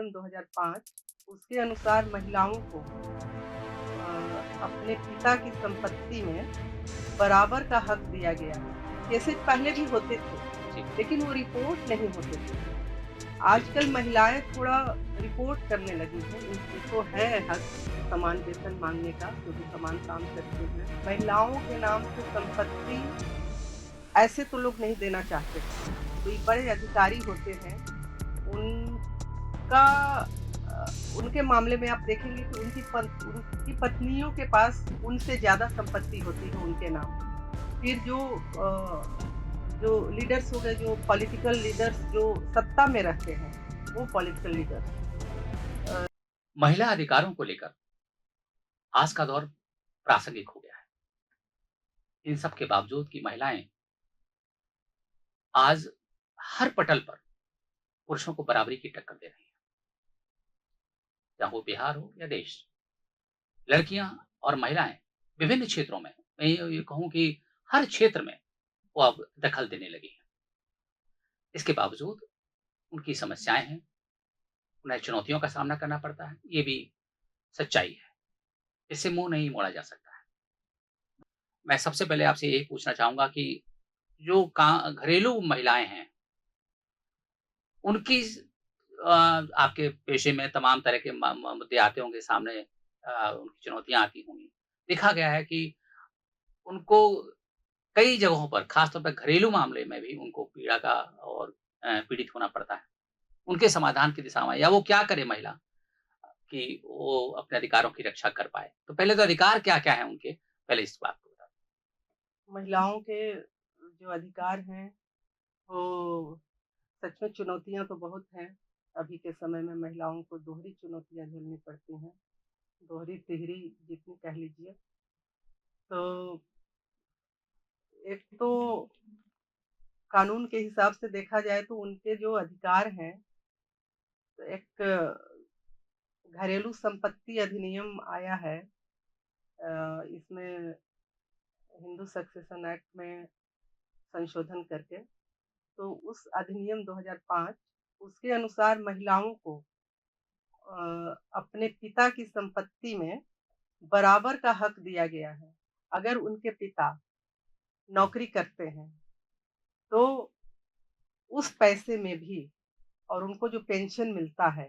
अधिनियम 2005 उसके अनुसार महिलाओं को अपने पिता की संपत्ति में बराबर का हक दिया गया है। केसेज़ पहले भी होते थे, जी, लेकिन वो रिपोर्ट नहीं होते थे। आजकल महिलाएँ थोड़ा रिपोर्ट करने लगी हैं, उनको है हक समान वेतन माँगने का, जो भी समान काम करती हैं। महिलाओं के नाम से संपत्ति ऐसे तो लोग नहीं देना चाहते हैं। कोई बड़े अधिकारी होते हैं, उनका उनके मामले में आप देखेंगे कि उनकी पत्नियों के पास उनसे ज़्यादा संपत्ति होती है उनके नाम। फिर जो लीडर्स हो गए, जो पॉलिटिकल लीडर्स जो सत्ता में रहते हैं, वो पॉलिटिकल लीडर्स महिला अधिकारों को लेकर आज का दौर प्रासंगिक हो गया है। इन सब के बावजूद कि महिलाएँ आज हर पटल पर पुरुषों को बराबरी की टक्कर दे रही हैं, चाहे वो बिहार हो या देश। लड़कियाँ और महिलाएँ विभिन्न क्षेत्रों में, मैं ये कहूँ कि हर क्षेत्र में वो अब दखल देने लगी हैं। इसके बावजूद उनकी समस्याएँ हैं, उन्हें चुनौतियों का सामना करना पड़ता है, ये भी सच्चाई है। इससे मुँह नहीं मोड़ा जा सकता है। मैं सबसे पहले आपसे यही पूछना चाहूँगा कि जो का घरेलू महिलाएँ हैं, उनकी आपके पेशे में तमाम तरह के म म मुद्दे आते होंगे सामने, उनकी चुनौतियाँ आती होंगी। देखा गया है कि उनको कई जगहों पर, ख़ास तौर पे घरेलू मामले में भी उनको पीड़ा का और पीड़ित होना पड़ता है। उनके समाधान की दिशा में या वो क्या करे महिला कि वो अपने अधिकारों की रक्षा कर पाए? तो पहले तो अधिकार क्या-क्या हैं उनके? पहले इस बात को बता महिलाओं के जो अधिकार हैं, वो सच में चुनौतियाँ तो बहुत हैं। अभी के समय में महिलाओं को दोहरी चुनौतियाँ झेलनी पड़ती हैं, दोहरी-तिहरी जितनी कह लीजिए। तो एक तो कानून के हिसाब से देखा जाए तो उनके जो अधिकार हैं, तो एक घरेलू संपत्ति अधिनियम आया है। इसमें हिंदू सक्सेशन एक्ट में संशोधन करके, तो उस अधिनियम 2005 उसके अनुसार महिलाओं को अपने पिता की संपत्ति में बराबर का हक दिया गया है। अगर उनके पिता नौकरी करते हैं, तो उस पैसे में भी और उनको जो पेंशन मिलता है,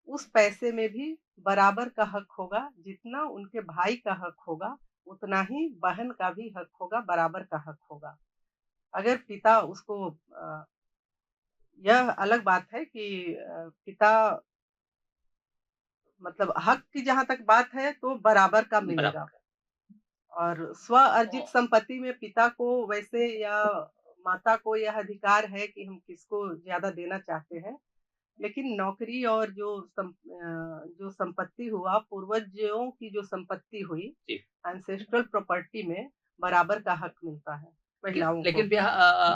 उस पैसे में भी बराबर का हक होगा, जितना उनके भाई का हक होगा, उतना ही बहन का भी हक होगा, बराबर का हक होगा। अगर पिता उसको यह अलग बात है कि पिता मतलब हक की जहाँ तक बात है तो बराबर का है। बराबर मिलेगा का। और स्व-अर्जित ओ संपत्ति में पिता को वैसे या माता को यह अधिकार है कि हम किसको ज़्यादा देना चाहते हैं। लेकिन नौकरी और जो संपत्ति हुआ, पूर्वजों की जो संपत्ति हुई, जी। एंसेस्ट्रल प्रॉपर्टी में बराबर का हक मिलता है लेकिन महिलाओं को। लेकिन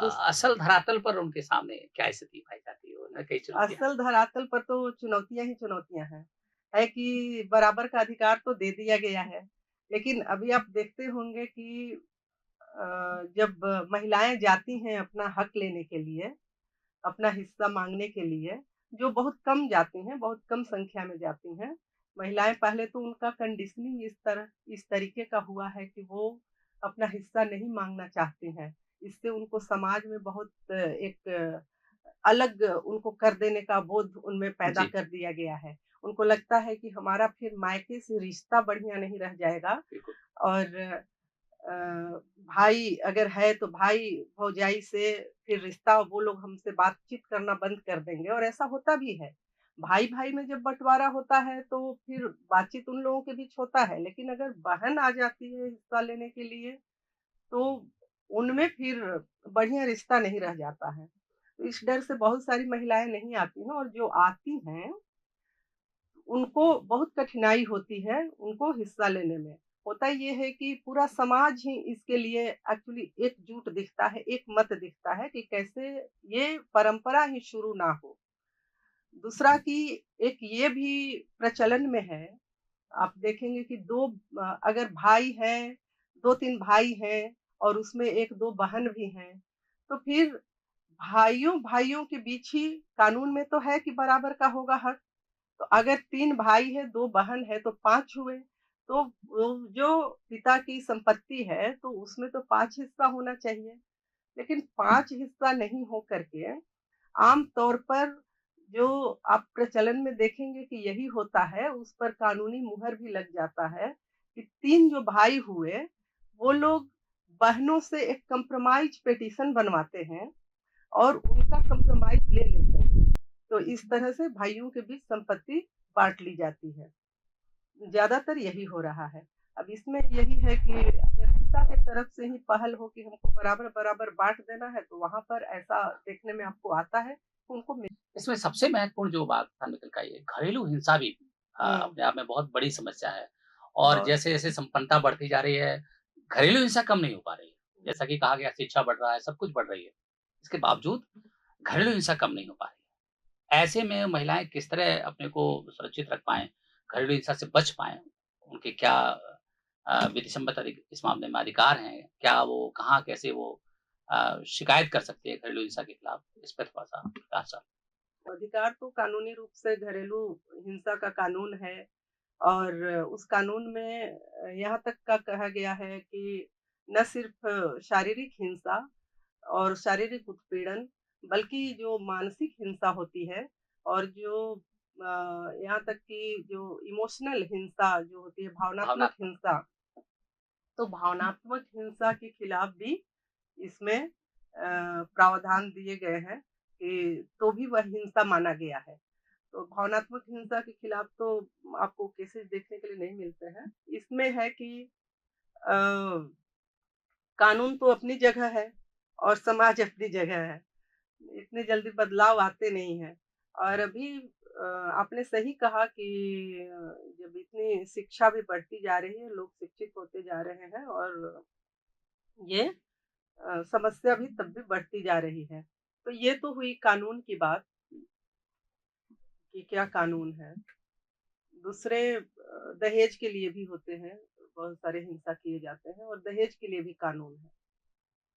दूस असल धरातल पर उनके सामने क्या स्थिति पाई जाती है? उन्हें कई चुनौतियाँ हैं। असल धरातल पर तो चुनौतियाँ ही चुनौतियाँ हैं। है कि बराबर का अधिकार तो दे दिया गया है, लेकिन अभी आप देखते होंगे कि जब महिलाएँ जाती हैं अपना हक लेने के लिए, अपना हिस्सा माँगने के लिए, जो बहुत कम जाती हैं, बहुत कम संख्या में जाती हैं। महिलाएँ पहले तो उनका कंडीशनिंग इस तरीके का हुआ है कि वो अपना हिस्सा नहीं माँगना चाहती हैं। इससे उनको समाज में बहुत एक अलग उनको कर देने का बोध उनमें पैदा जी, कर दिया गया है। उनको लगता है कि हमारा फिर मायके से रिश्ता बढ़िया नहीं रह जाएगा बिल्कुल। और अ, भाई अगर है तो भाई-भौजाई से फिर रिश्ता वो लोग हमसे बातचीत करना बंद कर देंगे और ऐसा होता भी है। भाई-भाई में जब बँटवारा होता है तो फिर बातचीत उन लोगों के बीच होता है, लेकिन अगर बहन आ जाती है हिस्सा लेने के लिए, तो उनमें फिर बढ़िया रिश्ता नहीं रह जाता है। तो इस डर से बहुत सारी महिलाएँ नहीं आती हैं और जो आती हैं उनको बहुत कठिनाई होती है, उनको हिस्सा लेने में। होता ये है कि पूरा समाज ही इसके लिए एक्चुअली एकजुट दिखता है, एक मत दिखता है कि कैसे ये परंपरा ही शुरू ना हो। दूसरा कि एक ये भी प्रचलन में है, आप देखेंगे कि अगर भाई हैं, 2-3 भाई हैं और उसमें 1-2 बहन भी हैं, तो फिर भाइयों-भाइयों के बीच ही कानून में तो है कि बराबर का होगा हक। तो अगर 3 भाई हैं, 2 बहन है तो 5 हुए। तो वो जो पिता की संपत्ति है तो उसमें तो 5 हिस्सा होना चाहिए। लेकिन 5 हिस्सा नहीं हो करके आम तौर पर जो आप प्रचलन में देखेंगे कि यही होता है, उस पर कानूनी मुहर भी लग जाता है कि 3 जो भाई हुए, वो लोग बहनों से एक कंप्रोमाइज़ पिटीशन बनवाते हैं और उनका कंप्रोमाइज़ ले लेते हैं। तो इस तरह से भाइयों के बीच संपत्ति बाँट ली जाती है। ज़्यादातर यही हो रहा है। अब इसमें यही है कि अगर पिता की तरफ से ही पहल हो कि हमको बराबर-बराबर बाँट देना है, तो वहाँ पर ऐसा देखने में आपको आता है, उनको मिल इसमें सबसे महत्वपूर्ण जो बात बाहर निकल के आई है, घरेलू हिंसा भी हुँ, अपने आप में बहुत बड़ी समस्या है और बहुत जैसे-जैसे संपन्नता बढ़ती जा रही है, घरेलू हिंसा कम नहीं हो पा रही है। जैसा कि कहा गया शिक्षा बढ़ रहा है, सब कुछ बढ़ रही है। इसके बावजूद घरेलू हिंसा कम नहीं हो पा रही है। ऐसे में महिलाएँ किस तरह अपने को सुरक्षित रख पाएँ, घरेलू हिंसा से बच पाएँ? उनके क्या विधि सम्मत इस मामले में अधिकार हैं? क्या वो कहाँ कैसे वो शिकायत कर सकती है घरेलू हिंसा के खिलाफ? इस पे थोड़ा-सा प्रकाश डालें। अधिकार तो कानूनी रूप से घरेलू हिंसा का कानून है और उस कानून में यहाँ तक का कहा गया है कि न सिर्फ़ शारीरिक हिंसा और शारीरिक उत्पीड़न, बल्कि जो मानसिक हिंसा होती है और जो यहाँ तक कि जो इमोशनल हिंसा जो होती है, भावनात्मक भावनात्मक हिंसा, तो भावनात्मक हिंसा के खिलाफ भी इसमें प्रावधान दिए गए हैं कि तो भी वह हिंसा माना गया है। तो भावनात्मक हिंसा के खिलाफ तो आपको केसेज़ देखने के लिए नहीं मिलते हैं। इसमें है कि अ कानून तो अपनी जगह है और समाज अपनी जगह है। इतनी जल्दी बदलाव आते नहीं हैं और अभी आपने सही कहा कि जब इतनी शिक्षा भी बढ़ती जा रही है, लोग शिक्षित होते जा रहे हैं और ये समस्या भी तब भी बढ़ती जा रही है। तो ये तो हुई कानून की बात कि क्या कानून है। दूसरे दहेज के लिए भी होते हैं, बहुत सारे हिंसा किए जाते हैं और दहेज के लिए भी कानून है।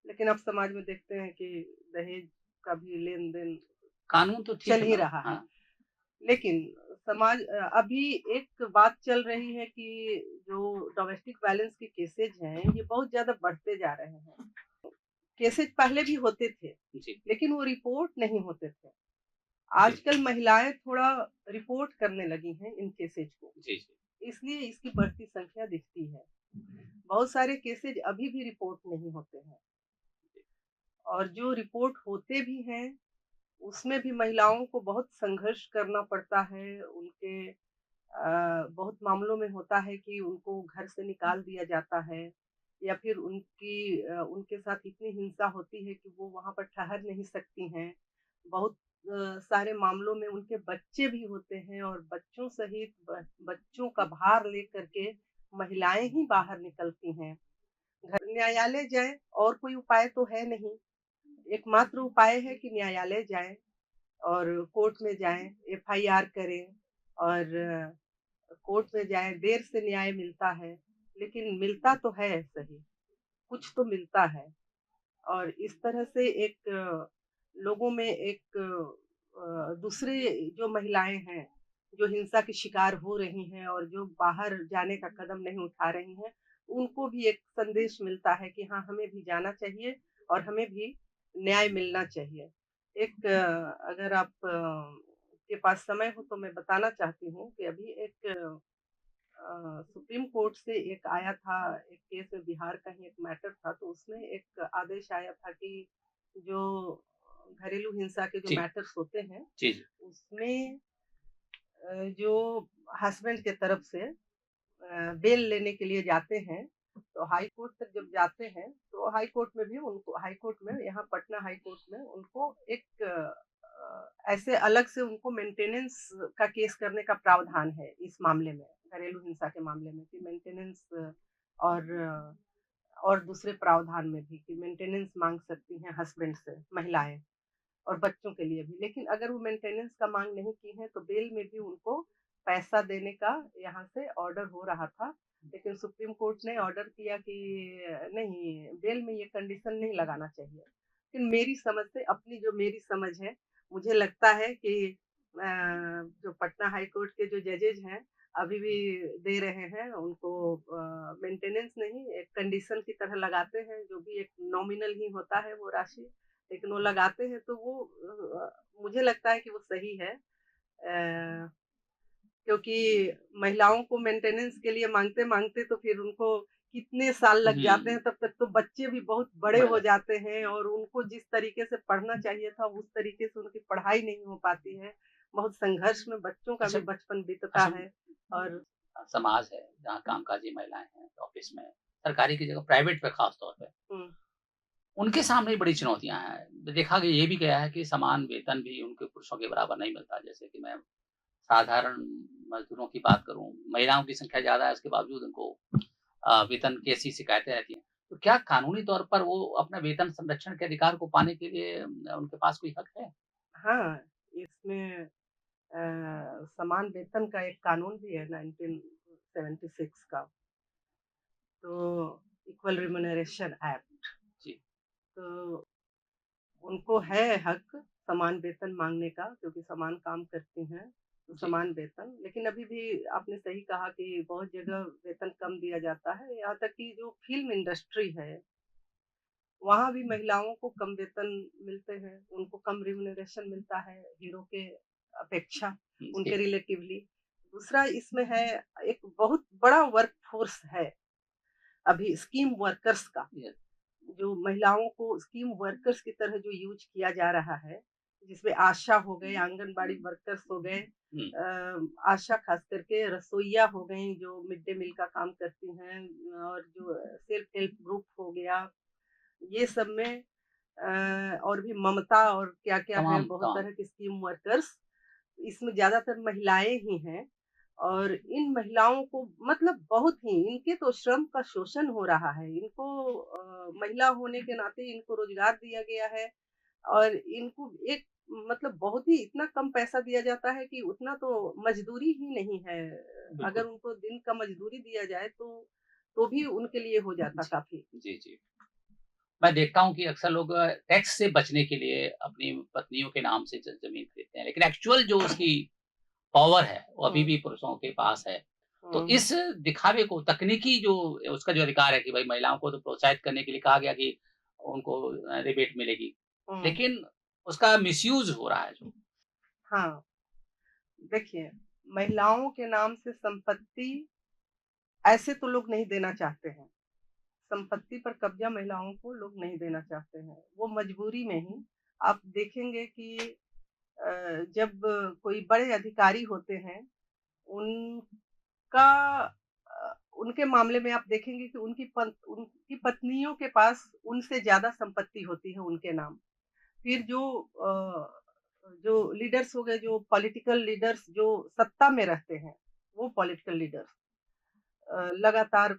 लेकिन अब समाज में देखते हैं कि दहेज का भी लेन-देन कानून तो ठीक चल है ही मैम। रहा है। हाँ, लेकिन अभी एक बात चल रही है कि जो डोमेस्टिक वायलेंस के केसेज़ हैं, ये बहुत ज़्यादा बढ़ते जा रहे हैं। केसेज़ पहले भी होते थे, जी, लेकिन वो रिपोर्ट नहीं होते थे। जी, आजकल महिलाएँ थोड़ा रिपोर्ट करने लगी हैं इन केसेज़ को, जी, जी, इसलिए इसकी बढ़ती संख्या दिखती है। बहुत सारे केसेज़ अभी भी रिपोर्ट नहीं होते हैं और जो रिपोर्ट होते भी हैं उसमें भी महिलाओं को बहुत संघर्ष करना पड़ता है। बहुत मामलों में होता है कि उनको घर से निकाल दिया जाता है या फिर उनके साथ इतनी हिंसा होती है कि वो वहाँ पर ठहर नहीं सकती हैं। बहुत सारे मामलों में उनके बच्चे भी होते हैं और बच्चों सहित बच्चों का भार लेकर के महिलाएँ ही बाहर निकलती हैं। घर न्यायालय जाएँ और कोई उपाय तो है नहीं। एकमात्र उपाय है कि न्यायालय जाएँ और कोर्ट में जाएँ, एफआईआर करें और कोर्ट में जाएँ, देर से न्याय मिलता है, लेकिन मिलता तो है सही, कुछ तो मिलता है। और इस तरह से एक लोगों में एक दूसरे जो महिलाएँ हैं, जो हिंसा की शिकार हो रही हैं और जो बाहर जाने का कदम नहीं उठा रही हैं, उनको भी एक संदेश मिलता है कि हाँ, हमें भी जाना चाहिए और हमें भी न्याय मिलना चाहिए। एक अगर आप के पास समय हो तो मैं बताना चाहती हूँ कि अभी एक सुप्रीम कोर्ट से एक आया था, एक केस में बिहार का ही एक मैटर था, तो उसमें एक आदेश आया था कि जो घरेलू हिंसा के जो जी, मैटर्स होते हैं, जी, जी, उसमें जो हस्बैंड के तरफ से बेल लेने के लिए जाते हैं, तो हाई कोर्ट तक जब जाते हैं, तो हाई कोर्ट में यहाँ पटना हाई कोर्ट में उनको एक ऐसे अलग से उनको मेंटेनेंस का केस करने का प्रावधान है इस मामले में, घरेलू हिंसा के मामले में कि मेंटेनेंस और और दूसरे प्रावधान में भी कि मेंटेनेंस माँग सकती हैं हस्बैंड से महिलाएँ। और बच्चों के लिए भी। लेकिन अगर वो मेंटेनेंस का माँग नहीं की है, तो बेल में भी उनको पैसा देने का यहाँ से ऑर्डर हो रहा था। लेकिन सुप्रीम कोर्ट ने ऑर्डर किया कि नहीं, बेल में ये कंडीशन नहीं लगाना चाहिए। लेकिन मेरी समझ से अपनी जो मेरी समझ है, मुझे लगता है कि जो पटना हाई कोर्ट के जो जजेज़ हैं, अभी भी दे रहे हैं उनको मेंटेनेंस नहीं, एक कंडीशन की तरह लगाते हैं, जो भी एक नॉमिनल ही होता है वो राशि, लेकिन वो लगाते हैं तो वो मुझे लगता है कि वो सही है। क्योंकि महिलाओं को मेंटेनेंस के लिए माँगते-माँगते तो फिर उनको कितने साल लग जाते हैं, हुँ, तब तक तो बच्चे भी बहुत बड़े बढ़ हो जाता जाते हैं और उनको जिस तरीके से पढ़ना चाहिए था, उस तरीके से उनकी पढ़ाई नहीं हो पाती है। बहुत संघर्ष में बच्चों का अच्छा भी बचपन बीतता अच्छा है और समाज है, जहाँ कामकाजी महिलाएँ हैं, ऑफ़िस में, सरकारी की जगह प्राइवेट पे ख़ास तौर पे, हुँ, उनके सामने बड़ी चुनौतियाँ हैं। देखा गया ये भी गया है कि समान वेतन भी उनके पुरुषों के बराबर नहीं मिलता। जैसे कि मैं साधारण मज़दूरों की बात करूँ, महिलाओं की संख्या ज़्यादा है, उसके बावजूद उनको वेतन की ऐसी शिकायतें रहती हैं। तो क्या कानूनी तौर पर वो अपना वेतन संरक्षण के अधिकार को पाने के लिए उनके पास कोई हक है? हाँ, इसमें समान वेतन का एक कानून भी है 1976 का, तो इक्वल रिम्यूनरेशन एक्ट। जी, तो उनको है हक समान वेतन माँगने का क्योंकि समान काम करती हैं, तो जी, समान वेतन। लेकिन अभी भी आपने सही कहा कि बहुत जगह वेतन कम दिया जाता है, यहाँ तक कि जो फ़िल्म इंडस्ट्री है, वहाँ भी महिलाओं को कम वेतन मिलते हैं, उनको कम रिम्यूनरेशन मिलता है हीरो के अपेक्षा, उनके जी, रिलेटिवली। दूसरा इसमें है एक बहुत बड़ा वर्कफ़ोर्स है अभी स्कीम वर्कर्स का। ये जो महिलाओं को स्कीम वर्कर्स की तरह जो यूज़ किया जा रहा है, जिसमें आशा हो गए, आंगनबाड़ी वर्कर्स हो गए, हुँ, आशा खास करके रसोइया हो गईं जो मिड डे मील का काम करती हैं और जो सेल्फ हेल्प ग्रुप हो गया, ये सब में और भी ममता और क्या-क्या है तमाम बहुत तमाम तरह की स्कीम वर्कर्स, इसमें ज़्यादातर महिलाएँ ही हैं और इन महिलाओं को मतलब बहुत ही इनके तो श्रम का शोषण हो रहा है। इनको महिला होने के नाते इनको रोज़गार दिया गया है और इनको एक मतलब बहुत ही इतना कम पैसा दिया जाता है कि उतना तो मज़दूरी ही नहीं है। अगर बिल्कुल। उनको दिन का मज़दूरी दिया जाए तो भी उनके लिए हो जाता जी, काफ़ी। जी, जी। मैं देखता हूँ कि अक्सर लोग टैक्स से बचने के लिए अपनी पत्नियों के नाम से ज ज़मीन खरीदते हैं, लेकिन एक्चुअल जो उसकी पावर है, वो अभी हुँ, भी पुरुषों के पास है। तो हुँ, इस दिखावे को तकनीकी जो उसका जो अधिकार है कि भाई महिलाओं को तो प्रोत्साहित करने के लिए कहा गया कि उनको रिबेट मिलेगी। हुँ। लेकिन उसका मिसयूज़ हो रहा है जो। हाँ, देखिए महिलाओं के नाम से संपत्ति ऐसे तो लोग नहीं देना चाहते हैं। संपत्ति पर कब्ज़ा महिलाओं को लोग नहीं देना चाहते हैं। वो मजबूरी में ही आप देखेंगे कि जब कोई बड़े अधिकारी होते हैं, उनका उनके मामले में आप देखेंगे कि उनकी पत्नियों के पास उनसे ज़्यादा संपत्ति होती है उनके नाम। फिर जो लीडर्स हो गए, जो पॉलिटिकल लीडर्स जो सत्ता में रहते हैं, वो पॉलिटिकल लीडर्स लगातार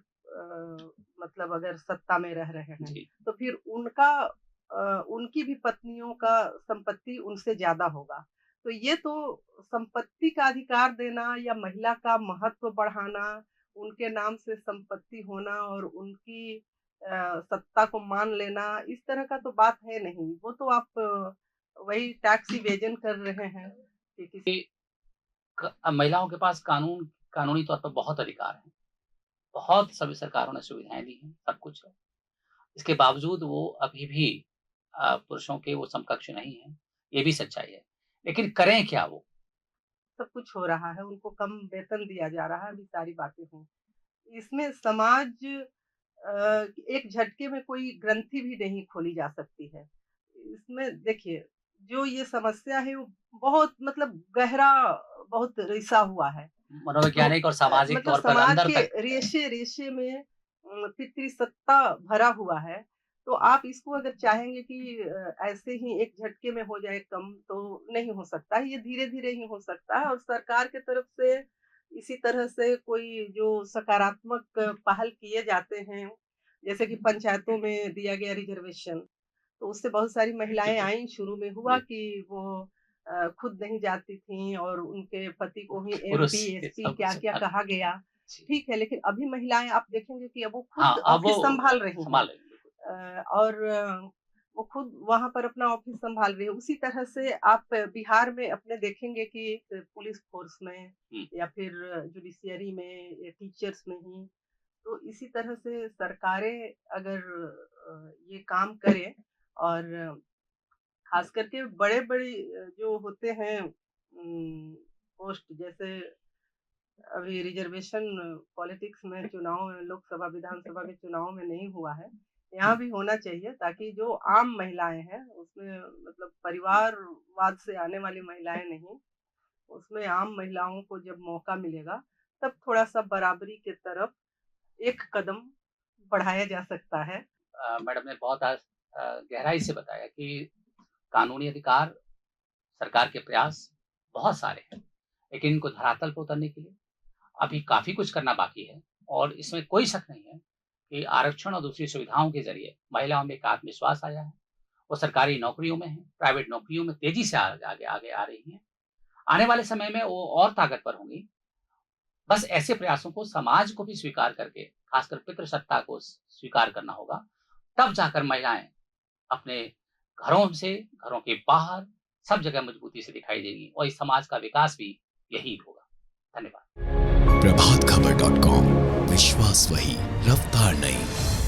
मतलब अगर सत्ता में रह रहे हैं, जी, तो फिर उनकी भी पत्नियों का संपत्ति उनसे ज़्यादा होगा। तो ये तो संपत्ति का अधिकार देना या महिला का महत्व बढ़ाना, उनके नाम से संपत्ति होना और उनकी सत्ता को मान लेना, इस तरह का तो बात है नहीं। वो तो आप वही टैक्स इवेजन कर रहे हैं कि किसी कि महिलाओं के पास कानूनी तौर पर बहुत अधिकार हैं। बहुत सभी सरकारों ने सुविधाएँ दी हैं, सब कुछ है। इसके बावजूद वो अभी भी पुरुषों के वो समकक्ष नहीं हैं, ये भी सच्चाई है। लेकिन करें क्या वो? सब कुछ हो रहा है, उनको कम वेतन दिया जा रहा है, अभी सारी बातें हैं। इसमें समाज एक झटके में कोई ग्रंथि भी नहीं खोली जा सकती है। इसमें देखिए, जो ये समस्या है वो बहुत मतलब गहरा बहुत रिसा हुआ है। तो मनोवैज्ञानिक और सामाजिक मतलब तौर पर समाज अंदर के तक रेशे-रेशे में पितृसत्ता भरा हुआ है, तो आप इसको अगर चाहेंगे कि ऐसे ही एक झटके में हो जाए कम, तो नहीं हो सकता है, ये धीरे-धीरे ही हो सकता है और सरकार की तरफ से इसी तरह से कोई जो सकारात्मक पहल किए जाते हैं, जैसे कि पंचायतों में दिया गया रिज़र्वेशन, तो उससे बहुत सारी महिलाएँ बिल्कुल, आईं, शुरू में हुआ जी, कि वो खुद नहीं जाती थीं और उनके पति को ही एमपी, पुरुष के एसपी सब कुछ क्या-क्या सँभाल कहा गया। जी। ठीक है, लेकिन अभी महिलाएँ आप देखेंगे कि अब वो हाँ, खुद अब वो ऑफ़िस सँभाल रही हैं। सँभाल लेंगे, बिल्कुल। और वो खुद वहाँ पर अपना ऑफ़िस सँभाल रही है। उसी तरह से आप बिहार में अपने देखेंगे कि पुलिस फ़ोर्स में हुँ, या फिर जुडिशियरी में या टीचर्स में ही, तो इसी तरह से सरकारें अगर ये काम करें और ख़ास करके बड़े-बड़ी जो होते हैं पोस्ट जैसे अभी रिज़र्वेशन पॉलिटिक्स में चुनाव लोकसभा, विधानसभा के चुनाव में नहीं हुआ है। यहाँ भी होना चाहिए ताकि जो आम महिलाएँ हैं, उसमें मतलब परिवारवाद से आने वाली महिलाएँ नहीं, उसमें आम महिलाओं को जब मौका मिलेगा, तब थोड़ा-सा बराबरी की तरफ एक कदम बढ़ाया जा सकता है। मैडम ने बहुत गहराई से बताया कि कानूनी अधिकार, सरकार के प्रयास बहुत सारे हैं, लेकिन इनको धरातल पे उतरने के लिए अभी काफ़ी कुछ करना बाकी है और इसमें कोई शक नहीं है कि आरक्षण और दूसरी सुविधाओं के ज़रिए महिलाओं में एक आत्मविश्वास आया है। वो सरकारी नौकरियों में हैं, प्राइवेट नौकरियों में तेज़ी से आगे आगे आगे आ रही हैं। आने वाले समय में वो और ताकतवर होंगी। बस ऐसे प्रयासों को समाज को भी स्वीकार करके, खासकर पितृसत्ता को स्वीकार करना होगा। तब जाकर महिलाएँ अपने घरों से, घरों के बाहर सब जगह मजबूती से दिखाई देंगी और इस समाज का विकास भी यही होगा। धन्यवाद। प्रभात खबर .com, विश्वास वही, रफ्तार नहीं।